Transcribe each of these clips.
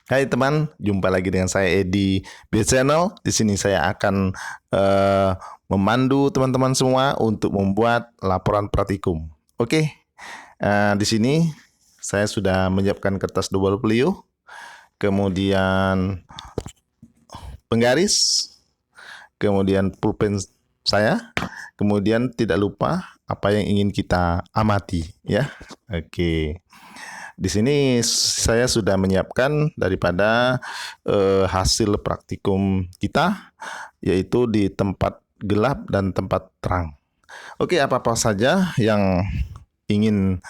Hai teman, jumpa lagi dengan saya Edi di channel. Di sini saya akan memandu teman-teman semua untuk membuat laporan praktikum. Oke, di sini saya sudah menyiapkan kertas double folio, kemudian penggaris, kemudian pulpen saya, kemudian tidak lupa apa yang ingin kita amati, ya. Oke. Di sini saya sudah menyiapkan daripada hasil praktikum kita, yaitu di tempat gelap dan tempat terang. Oke, apa-apa saja yang ingin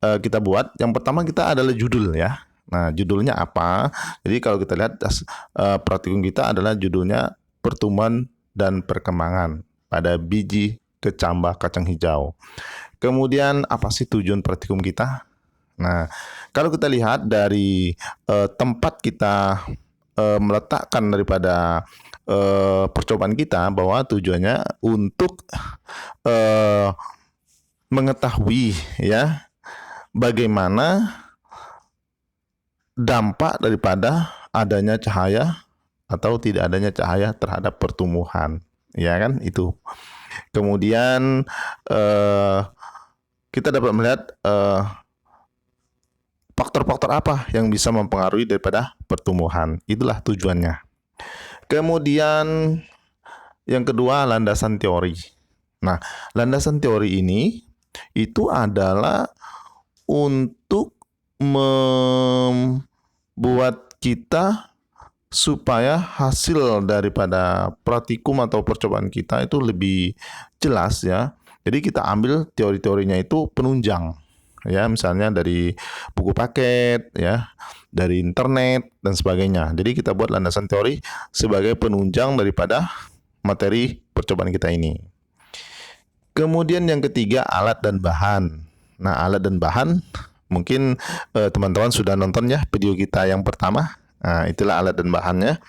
kita buat. Yang pertama kita adalah judul ya. Nah, judulnya apa? Jadi kalau kita lihat praktikum kita adalah judulnya pertumbuhan dan perkembangan pada biji kecambah kacang hijau. Kemudian apa sih tujuan praktikum kita? Nah, kalau kita lihat dari tempat kita meletakkan daripada percobaan kita, bahwa tujuannya untuk eh, mengetahui ya bagaimana dampak daripada adanya cahaya atau tidak adanya cahaya terhadap pertumbuhan, ya kan itu. Kemudian eh, kita dapat melihat faktor-faktor apa yang bisa mempengaruhi daripada pertumbuhan. Itulah tujuannya. Kemudian yang kedua, landasan teori. Nah, landasan teori ini itu adalah untuk membuat kita supaya hasil daripada praktikum atau percobaan kita itu lebih jelas ya. Jadi kita ambil teori-teorinya itu penunjang ya, misalnya dari buku paket ya, dari internet dan sebagainya. Jadi kita buat landasan teori sebagai penunjang daripada materi percobaan kita ini. Kemudian yang ketiga, alat dan bahan. Nah, alat dan bahan mungkin teman-teman sudah nonton ya video kita yang pertama. Nah, itulah alat dan bahannya.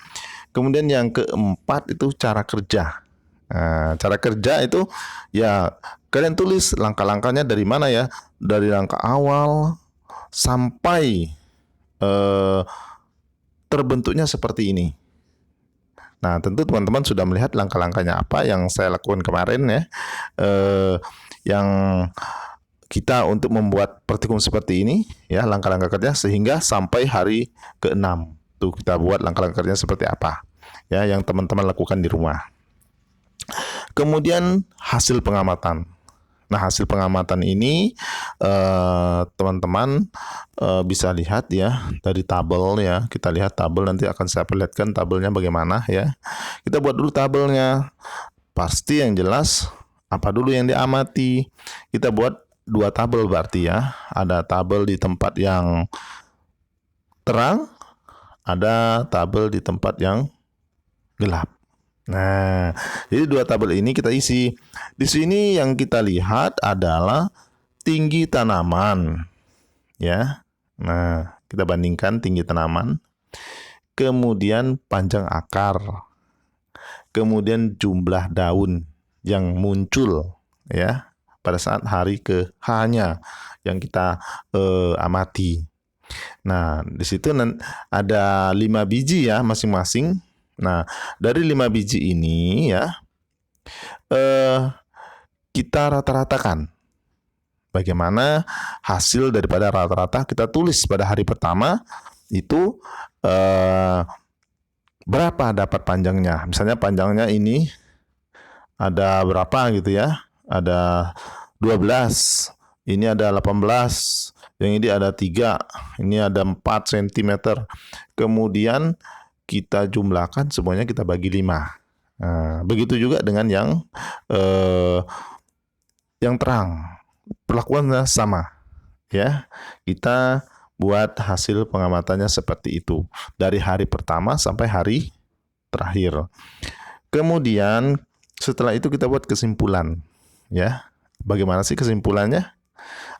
Kemudian yang keempat itu cara kerja. Nah, cara kerja itu ya kalian tulis langkah-langkahnya dari mana ya, dari langkah awal sampai eh, terbentuknya seperti ini. Nah, tentu teman-teman sudah melihat langkah-langkahnya apa yang saya lakukan kemarin ya, yang kita untuk membuat praktikum seperti ini ya, langkah-langkah kerja sehingga sampai hari ke-6 tuh kita buat langkah-langkah kerja seperti apa ya yang teman-teman lakukan di rumah. Kemudian hasil pengamatan. Nah, hasil pengamatan ini teman-teman bisa lihat ya dari tabel ya. Kita lihat tabel, nanti akan saya perlihatkan tabelnya bagaimana ya. Kita buat dulu tabelnya. Pasti yang jelas apa dulu yang diamati. Kita buat dua tabel berarti ya. Ada tabel di tempat yang terang, ada tabel di tempat yang gelap. Nah, jadi dua tabel ini kita isi. Di sini yang kita lihat adalah tinggi tanaman, ya. Nah, kita bandingkan tinggi tanaman, kemudian panjang akar, kemudian jumlah daun yang muncul, ya, pada saat hari ke-H-nya yang kita amati. Nah, di situ ada 5 biji ya masing-masing. Nah, dari 5 biji ini ya, kita rata-ratakan. Bagaimana hasil daripada rata-rata kita tulis pada hari pertama itu berapa dapat panjangnya. Misalnya panjangnya ini ada berapa gitu ya. Ada 12, ini ada 18, yang ini ada 3, ini ada 4 cm. Kemudian kita jumlahkan semuanya, kita bagi 5. Nah, begitu juga dengan yang terang. Perlakuannya sama ya. Kita buat hasil pengamatannya seperti itu dari hari pertama sampai hari terakhir. Kemudian setelah itu kita buat kesimpulan ya. Bagaimana sih kesimpulannya?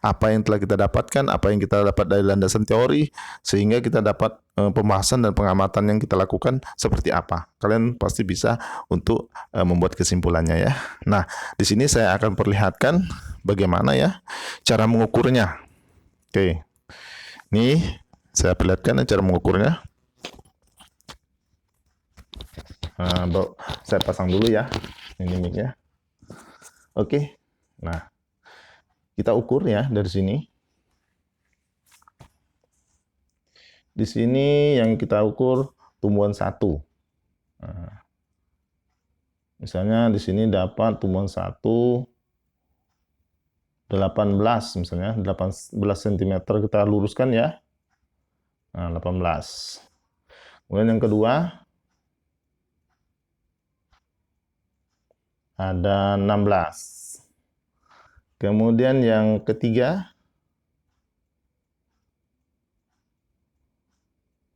Apa yang telah kita dapatkan, apa yang kita dapat dari landasan teori, sehingga kita dapat pembahasan dan pengamatan yang kita lakukan seperti apa. Kalian pasti bisa untuk membuat kesimpulannya ya. Nah, di sini saya akan perlihatkan bagaimana ya cara mengukurnya. Oke, nih saya perlihatkan cara mengukurnya. Saya pasang dulu ya ini mic-nya. Oke. Nah, kita ukur ya dari sini. Di sini yang kita ukur tumbuhan 1. Nah, misalnya di sini dapat tumbuhan 1 18 misalnya, 18 cm kita luruskan ya. Nah, 18. Kemudian yang kedua ada 16. Kemudian yang ketiga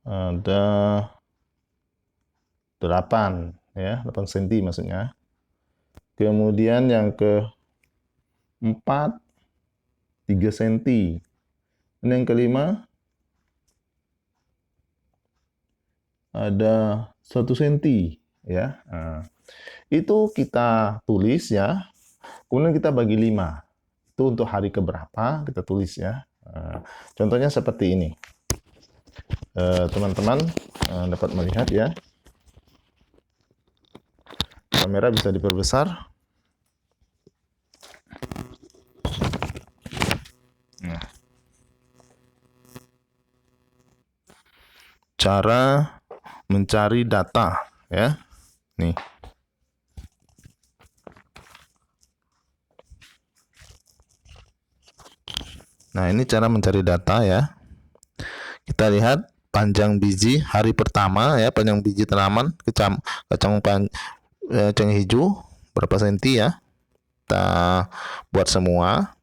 ada 8 ya, 8 cm maksudnya. Kemudian yang keempat 3 cm. Dan yang kelima ada 1 cm ya. Nah, itu kita tulis ya. Kemudian kita bagi 5. Itu untuk hari keberapa kita tulis ya. Contohnya seperti ini. Teman-teman dapat melihat ya. Kamera bisa diperbesar. Nah, cara mencari data ya. Nih. Nah, ini cara mencari data ya. Kita lihat panjang biji hari pertama ya, panjang biji tanaman kacang hijau berapa senti ya. Kita buat semua.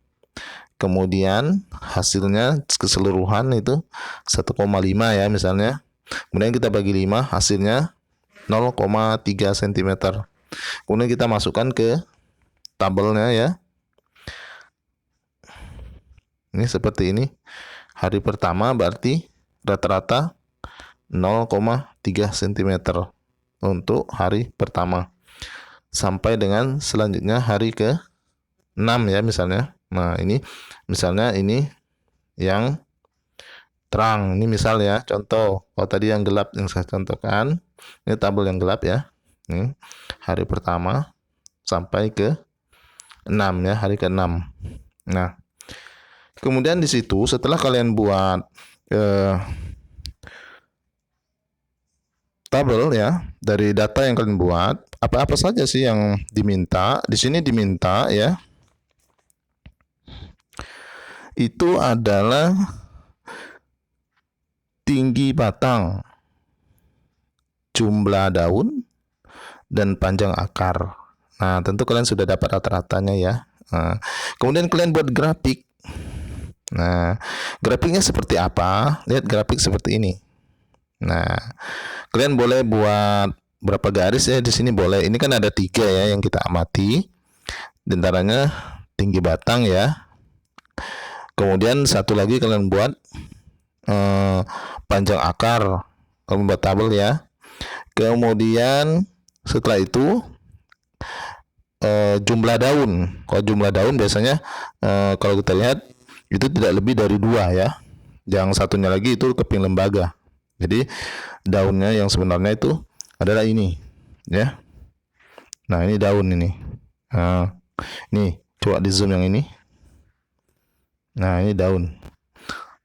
Kemudian hasilnya keseluruhan itu 1,5 ya misalnya. Kemudian kita bagi 5, hasilnya 0,3 cm. Kemudian kita masukkan ke tabelnya ya. Ini seperti ini. Hari pertama berarti rata-rata 0,3 cm untuk hari pertama. Sampai dengan selanjutnya hari ke-6 ya misalnya. Nah, ini misalnya ini yang terang. Ini misal ya, contoh. Kalau tadi yang gelap yang saya contohkan, ini tabel yang gelap ya. Ini hari pertama sampai ke-6 ya, hari ke-6. Nah, kemudian di situ setelah kalian buat tabel ya dari data yang kalian buat, apa-apa saja sih yang diminta? Di sini diminta ya. Itu adalah tinggi batang, jumlah daun, dan panjang akar. Nah, tentu kalian sudah dapat rata-ratanya ya. Nah, kemudian kalian buat grafik. Nah, grafiknya seperti apa? Lihat grafik seperti ini. Nah, kalian boleh buat berapa garis ya di sini boleh. Ini kan ada 3 ya yang kita amati. Di antaranya tinggi batang ya. Kemudian satu lagi kalian buat panjang akar. Kalian buat tabel ya. Kemudian setelah itu jumlah daun. Kalau jumlah daun biasanya kalau kita lihat itu tidak lebih dari 2 ya. Yang satunya lagi itu keping lembaga. Jadi daunnya yang sebenarnya itu adalah ini ya. Nah, ini daun ini. Nah, nih coba di zoom yang ini. Nah, ini daun.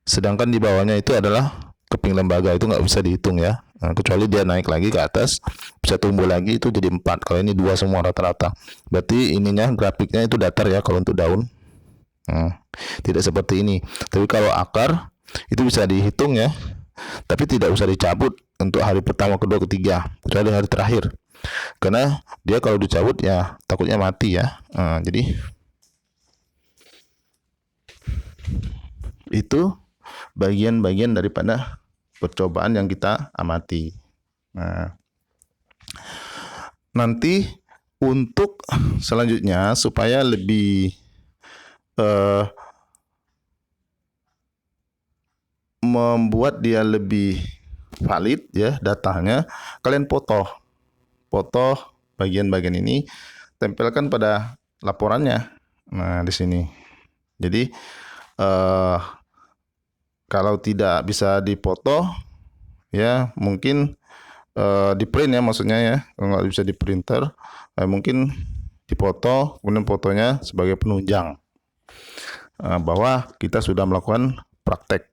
Sedangkan di bawahnya itu adalah keping lembaga, itu nggak bisa dihitung ya. Nah, kecuali dia naik lagi ke atas, bisa tumbuh lagi itu jadi 4. Kalau ini 2 semua rata-rata. Berarti ininya grafiknya itu datar ya kalau untuk daun. Tidak seperti ini. Tapi kalau akar itu bisa dihitung ya. Tapi tidak usah dicabut untuk hari pertama, kedua, ketiga, kecuali hari terakhir. Karena dia kalau dicabut ya takutnya mati ya. Jadi itu bagian-bagian daripada percobaan yang kita amati. Nah, nanti untuk selanjutnya supaya lebih membuat dia lebih valid ya datanya, kalian foto bagian-bagian ini, tempelkan pada laporannya. Nah, di sini. Jadi kalau tidak bisa dipoto ya mungkin di print ya, maksudnya ya, kalau nggak bisa di printer, mungkin dipoto, kemudian fotonya sebagai penunjang bahwa kita sudah melakukan praktek.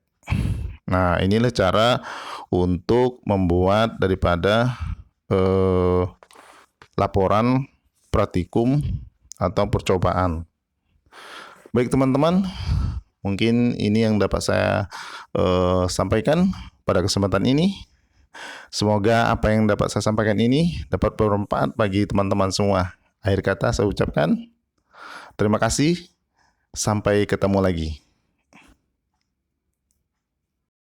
Nah, inilah cara untuk membuat daripada laporan praktikum atau percobaan. Baik teman-teman, mungkin ini yang dapat saya sampaikan pada kesempatan ini. Semoga apa yang dapat saya sampaikan ini dapat bermanfaat bagi teman-teman semua. Akhir kata saya ucapkan terima kasih. Sampai ketemu lagi.